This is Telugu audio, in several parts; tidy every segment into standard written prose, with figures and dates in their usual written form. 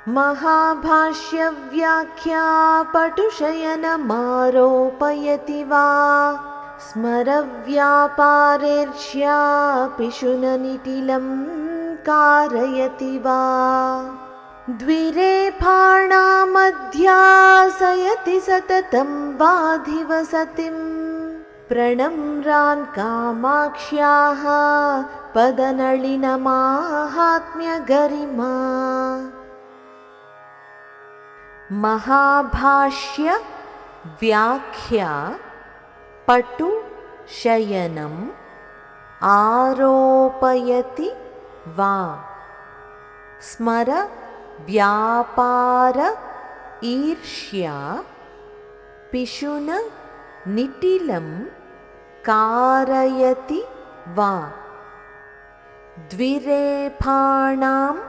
महाभाष्यव्याख्या पटुशयनमारोपयति वा स्मरव्यापारेर्ष्या पिशुननिटिलं कारयति वा द्विरेफाणामध्यासयति सततं वाधिवसतिं प्रणम्रान् कामाक्ष्याः पदनलिनमाहात्म्यगरिमा। महाभाष्य व्याख्या पटु शयनम् आरोपयति वा स्मर व्यापार ईर्ष्या पिशुन निटिलं कारयति वा द्विरेफाणाम्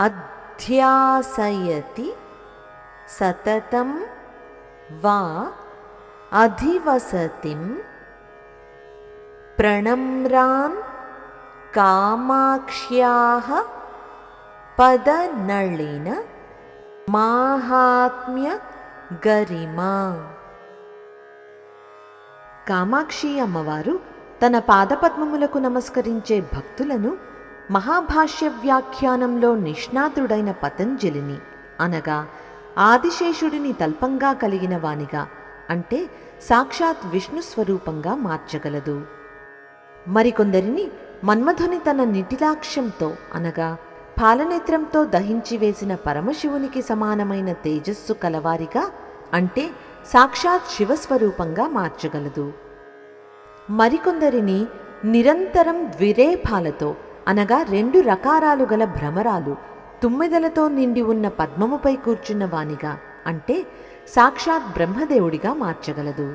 अध्यासयति सततं वा अधिवसतिं प्रणम्रान् कामाक्ष्याः पदनलिन माहात्म्य गरिमा। కామాక్షి అమ్మవారు తన పాదపద్మములకు నమస్కరించే భక్తులను మహాభాష్య వ్యాఖ్యానంలో నిష్ణాతుడైన పతంజలిని అనగా ఆదిశేషుడిని తల్పంగా కలిగిన వానిగా అంటే సాక్షాత్ విష్ణు స్వరూపంగా మార్చగలదు. మరికొందరిని మన్మధుని తన నిటిలాక్షంతో అనగా పాలనేత్రంతో దహించి వేసిన పరమశివునికి సమానమైన తేజస్సు కలవారిగా అంటే సాక్షాత్ శివస్వరూపంగా మార్చగలదు. మరికొందరిని నిరంతరం ద్విరేఫాలతో అనగా 2 రకారాలు గల భ్రమరాలు తుమ్మెదలతో నిండి ఉన్న పద్మముపై కూర్చున్న వానిగా అంటే సాక్షాత్ బ్రహ్మదేవుడిగా మార్చగలదు.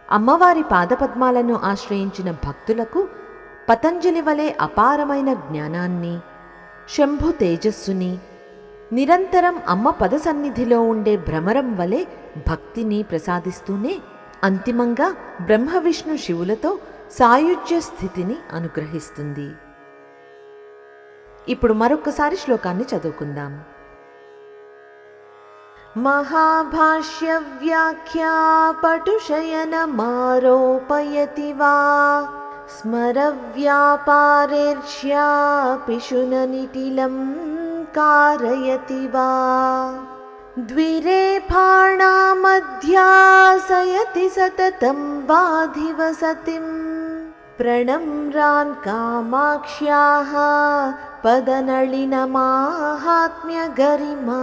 అమ్మవారి పాదపద్మాలను ఆశ్రయించిన భక్తులకు పతంజలి వలె అపారమైన జ్ఞానాన్ని, శంభు తేజస్సుని, నిరంతరం అమ్మ పద సన్నిధిలో ఉండే భ్రమరం వలె భక్తిని ప్రసాదిస్తూనే అంతిమంగా బ్రహ్మ విష్ణు శివులతో సాయుజ్య స్థితిని అనుగ్రహిస్తుంది. ఇప్పుడు మరొకసారి శ్లోకాన్ని చదువుకుందాం. మహాభాష్య వ్యాఖ్యా పటుశయనమారోపయతి వా స్మర వ్యాపారేర్ష్యా పిశుననిటిలం कारयति वा द्विरेफाणामध्यासयति सततं वाधिवसतिं प्रणम्रान् कामाक्ष्याः पदनलिनमाहात्म्यगरिमा।